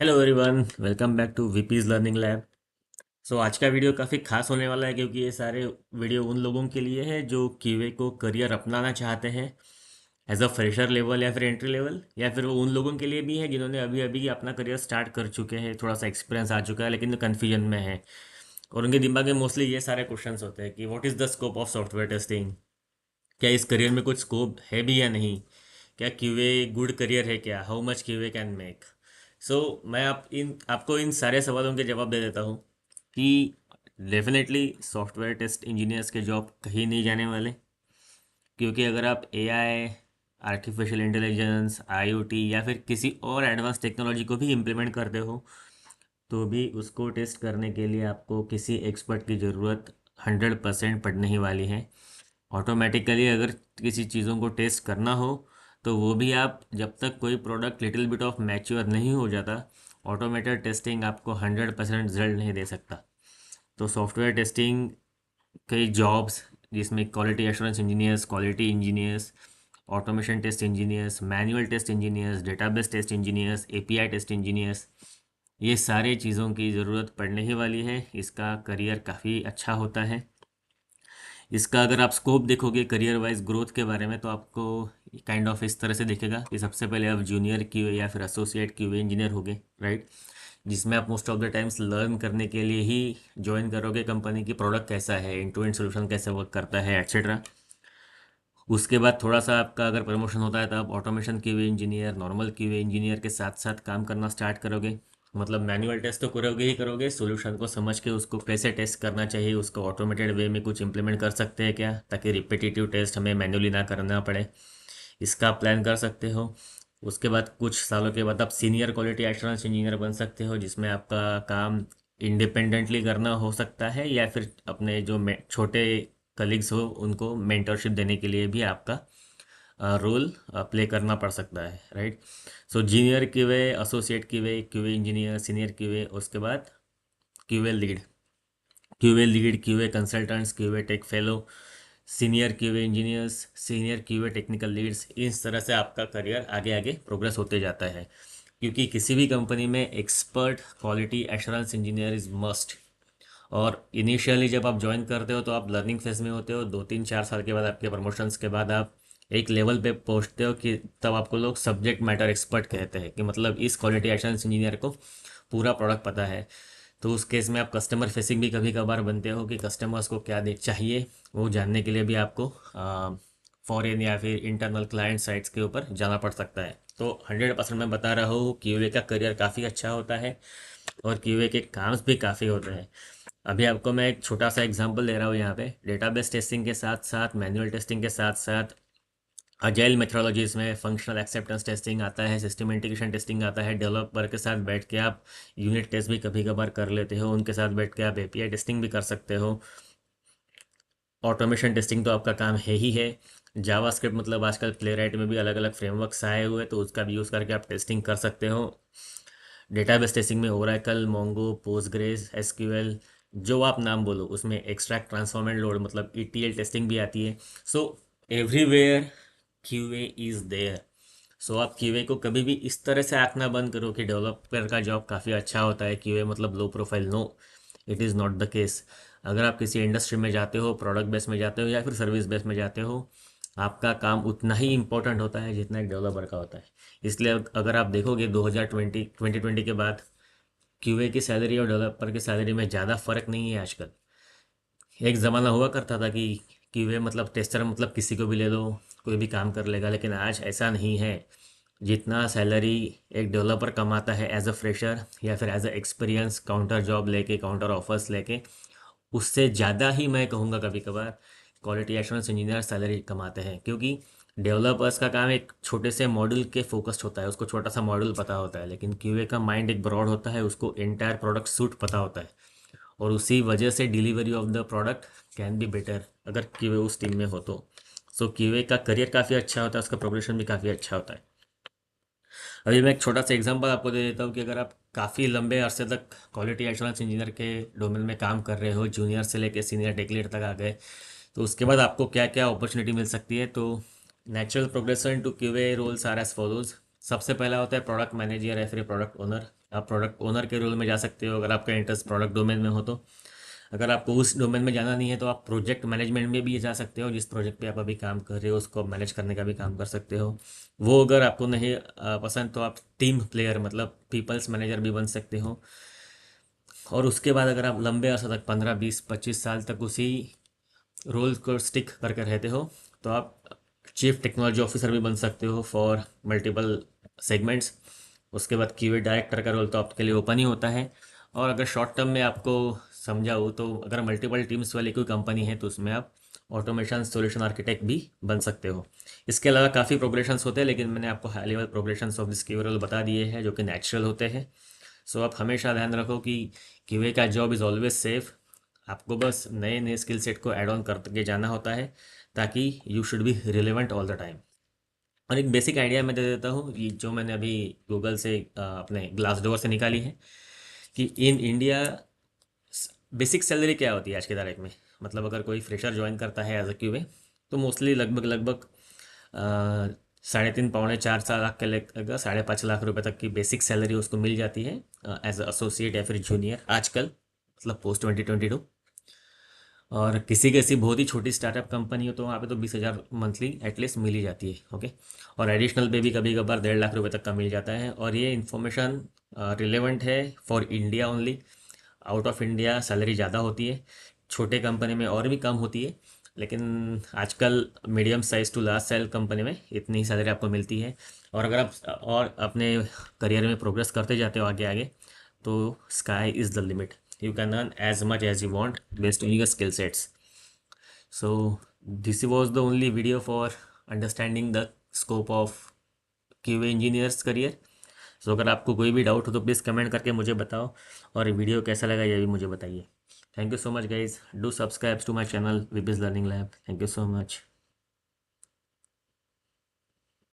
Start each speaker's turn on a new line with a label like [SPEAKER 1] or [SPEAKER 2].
[SPEAKER 1] Hello everyone, welcome back to VP's learning lab. आज का video काफ़ी खास होने वाला है क्योंकि ये सारे वीडियो उन लोगों के लिए है जो क्यूए को करियर अपनाना चाहते हैं एज अ फ्रेशर लेवल या फिर एंट्री लेवल, या फिर वो उन लोगों के लिए भी है जिन्होंने अभी अभी अपना करियर स्टार्ट कर चुके हैं, थोड़ा सा एक्सपीरियंस आ चुका है लेकिन कन्फ्यूजन में है। और उनके दिमाग में मोस्टली ये सारे क्वेश्चंस होते हैं कि what is the scope of software testing, क्या इस करियर में कुछ स्कोप है भी या नहीं, क्या क्यूए गुड करियर है, क्या how much QA can make. मैं आपको इन सारे सवालों के जवाब दे देता हूँ कि डेफिनेटली सॉफ्टवेयर टेस्ट इंजीनियर्स के जॉब कहीं नहीं जाने वाले, क्योंकि अगर आप एआई, आर्टिफिशियल इंटेलिजेंस, आईओटी या फिर किसी और एडवांस टेक्नोलॉजी को भी इम्प्लीमेंट करते हो तो भी उसको टेस्ट करने के लिए आपको किसी एक्सपर्ट की ज़रूरत 100% पड़ने ही वाली है। ऑटोमेटिकली अगर किसी चीज़ों को टेस्ट करना हो तो वो भी आप, जब तक कोई product little bit of mature नहीं हो जाता, ऑटोमेटेड टेस्टिंग आपको 100% रिजल्ट नहीं दे सकता। तो सॉफ्टवेयर टेस्टिंग कई जॉब्स जिसमें quality assurance engineers, quality engineers, automation test engineers, manual test engineers, database test engineers, API test engineers, ये सारे चीज़ों की ज़रूरत पड़ने ही वाली है। इसका करियर काफ़ी अच्छा होता है। इसका अगर आप स्कोप देखोगे करियर वाइज ग्रोथ के बारे में तो आपको काइंड ऑफ इस तरह से दिखेगा कि सबसे पहले आप जूनियर क्यूए या फिर एसोसिएट क्यूए इंजीनियर होगे, राइट, जिसमें आप most of the times learn करने के लिए ही ज्वाइन करोगे कंपनी की प्रोडक्ट कैसा है, एंड टू एंड सोल्यूशन कैसे वर्क करता है, एट्सेट्रा। उसके बाद थोड़ा सा आपका अगर प्रमोशन होता है तो आप automation QA engineer, normal QA engineer के साथ साथ काम करना स्टार्ट करोगे। मतलब मैनुअल टेस्ट तो करोगे ही करोगे, सॉल्यूशन को समझ के उसको कैसे टेस्ट करना चाहिए, उसको ऑटोमेटेड वे में कुछ इंप्लीमेंट कर सकते हैं क्या, ताकि रिपीटेटिव टेस्ट हमें मैनुअली ना करना पड़े, इसका प्लान कर सकते हो। उसके बाद कुछ सालों के बाद आप सीनियर क्वालिटी एश्योरेंस इंजीनियर बन सकते हो, जिसमें आपका काम इंडिपेंडेंटली करना हो सकता है या फिर अपने जो छोटे कलीग्स हो उनको मेंटरशिप देने के लिए भी आपका रोल प्ले करना पड़ सकता है, right. Junior QA, associate QA, QA engineer, senior QA, उसके बाद QA lead, QA lead, QA consultants, QA tech fellow, senior QA engineers, senior QA technical leads, इस तरह से आपका करियर आगे आगे प्रोग्रेस होते जाता है। क्योंकि किसी भी कंपनी में expert quality assurance engineer is must. और इनिशियली जब आप ज्वाइन करते हो तो आप लर्निंग फेज में होते हो, 2 3 4 साल के बाद आपके प्रमोशंस के बाद आप एक लेवल पे पहुंचते हो कि तब आपको लोग सब्जेक्ट मैटर एक्सपर्ट कहते हैं, कि मतलब इस क्वालिटी एश्योरेंस इंजीनियर को पूरा प्रोडक्ट पता है। तो उस केस में आप कस्टमर फेसिंग भी कभी कभार बनते हो कि कस्टमर्स को क्या देख चाहिए वो जानने के लिए भी आपको फॉरेन या फिर इंटरनल क्लाइंट साइट्स के ऊपर जाना पड़ सकता है। तो 100% मैं बता रहा हूँ क्यूए का करियर काफ़ी अच्छा होता है और क्यूए के काम्स भी काफ़ी होते हैं। अभी आपको मैं एक छोटा सा एग्जांपल दे रहा हूँ यहाँ पे, डेटाबेस टेस्टिंग के साथ साथ, मैनुअल टेस्टिंग के साथ साथ, अजाइल मेथोडोलॉजीज में फंक्शनल एक्सेप्टेंस टेस्टिंग आता है, सिस्टम इंटीग्रेशन टेस्टिंग आता है। डेवलपर के साथ बैठ के आप यूनिट टेस्ट भी कभी कभार कर लेते हो, उनके साथ बैठ के आप एपीआई टेस्टिंग भी कर सकते हो। ऑटोमेशन टेस्टिंग तो आपका काम है ही है। जावास्क्रिप्ट, मतलब आजकल प्लेराइट में भी अलग अलग फ्रेमवर्क्स आए हुए तो उसका भी यूज़ करके आप टेस्टिंग कर सकते हो। डेटाबेस टेस्टिंग में ओरेकल, मोंगो, पोस्टग्रेस, एसक्यूएल, जो आप नाम बोलो उसमें, एक्सट्रैक्ट, ट्रांसफॉर्म एंड लोड, मतलब ईटीएल टेस्टिंग भी आती है। So everywhere QA is there. आप क्यूए को कभी भी इस तरह से आंकना बंद करो कि डेवलपर का जॉब काफ़ी अच्छा होता है, क्यूए मतलब low profile, no, it is not the case. अगर आप किसी इंडस्ट्री में जाते हो, प्रोडक्ट बेस में जाते हो या फिर सर्विस बेस में जाते हो, आपका काम उतना ही इम्पोर्टेंट होता है जितना एक डेवलपर का होता है। इसलिए अगर आप देखोगे 2020 के बाद क्यूए की सैलरी और डेवलपर की सैलरी में ज़्यादा फर्क नहीं है आजकल। एक ज़माना हुआ करता था कि क्यूए मतलब टेस्टर, मतलब किसी को भी ले लो, कोई भी काम कर लेगा, लेकिन आज ऐसा नहीं है। जितना सैलरी एक डेवलपर कमाता है एज अ फ्रेशर या फिर as a experience counter job लेके, काउंटर ऑफर्स लेके, उससे ज़्यादा ही मैं कहूँगा कभी कभार क्वालिटी एश्योरेंस इंजीनियर सैलरी कमाते हैं। क्योंकि डेवलपर्स का काम एक छोटे से मॉड्यूल के फोकस्ड होता है, उसको छोटा सा मॉड्यूल पता होता है, लेकिन क्यूए का माइंड एक ब्रॉड होता है, उसको एंटायर प्रोडक्ट सूट पता होता है। और उसी वजह से delivery of the product can be better अगर क्यूए उस टीम में हो तो। क्यूए का करियर काफ़ी अच्छा होता है, उसका प्रोग्रेशन भी काफ़ी अच्छा होता है। अभी मैं एक छोटा सा एग्जांपल आपको दे देता हूँ कि अगर आप काफ़ी लंबे अरसे तक क्वालिटी एश्योरेंस इंजीनियर के डोमेन में काम कर रहे हो, जूनियर से लेकर सीनियर टेक लीड तक आ गए, तो उसके बाद आपको क्या क्या अपॉर्चुनिटी मिल सकती है। तो natural progression to QA roles are as follows. सबसे पहला होता है प्रोडक्ट मैनेजर या फिर प्रोडक्ट ओनर। आप प्रोडक्ट ओनर के रोल में जा सकते हो अगर आपका इंटरेस्ट प्रोडक्ट डोमेन में हो तो। अगर आपको उस डोमेन में जाना नहीं है तो आप प्रोजेक्ट मैनेजमेंट में भी जा सकते हो, जिस प्रोजेक्ट पे आप अभी काम कर रहे हो उसको मैनेज करने का भी काम कर सकते हो। वो अगर आपको नहीं पसंद तो आप टीम प्लेयर मतलब पीपल्स मैनेजर भी बन सकते हो। और उसके बाद अगर आप लंबे अरसे तक 15 20 25 साल तक उसी रोल को स्टिक करके रहते हो तो आप चीफ टेक्नोलॉजी ऑफिसर भी बन सकते हो फॉर मल्टीपल सेगमेंट्स। उसके बाद कीवे डायरेक्टर का रोल तो आपके लिए ओपन ही होता है। और अगर शॉर्ट टर्म में आपको समझाऊँ तो अगर मल्टीपल टीम्स वाली कोई कंपनी है तो उसमें आप ऑटोमेशन सॉल्यूशन आर्किटेक्ट भी बन सकते हो। इसके अलावा काफ़ी प्रोग्रेशंस होते हैं, लेकिन मैंने आपको high level progressions of this QA role बता दिए हैं जो कि नेचुरल होते हैं। सो आप हमेशा ध्यान रखो कि क्यूए का जॉब इज़ ऑलवेज सेफ। आपको बस नए नए स्किल सेट को ऐड ऑन करके जाना होता है ताकि you should be relevant all the time. और एक बेसिक आइडिया मैं दे देता हूँ ये जो मैंने अभी गूगल से अपने ग्लास डोर से निकाली है कि इन इंडिया बेसिक सैलरी क्या होती है आज की तारीख में। मतलब अगर कोई फ्रेशर ज्वाइन करता है एज अ क्यूए तो मोस्टली लगभग लगभग 3.5 पौने 4 लाख के लगभग 5.5 लाख रुपए तक की बेसिक सैलरी उसको मिल जाती है एज एसोसिएट या फिर जूनियर आजकल, मतलब पोस्ट 2022। और किसी किसी बहुत ही छोटी स्टार्टअप कंपनी हो तो वहाँ पे तो 20,000 मंथली एटलीस्ट मिल ही जाती है। ओके। और एडिशनल पे भी कभी कभार 1.5 लाख रुपए तक का मिल जाता है। और ये इन्फॉर्मेशन रिलेवेंट है for India only. Out of India salary ज़्यादा होती है, छोटे कंपनी में और भी कम होती है, लेकिन आजकल medium size to large size company में इतनी ही सैलरी आपको मिलती है। और अगर आप और अपने करियर में प्रोग्रेस करते जाते हो आगे आगे तो sky is the limit. You can earn as much as you want based on your skill sets. So this was the only video for understanding the scope of QA engineers career. So अगर आपको कोई भी doubt हो तो please comment करके मुझे बताओ, और वीडियो कैसा लगा ये भी मुझे बताइए। Thank you so much guys, do subscribe to my channel Vipiz learning lab. Thank you so much.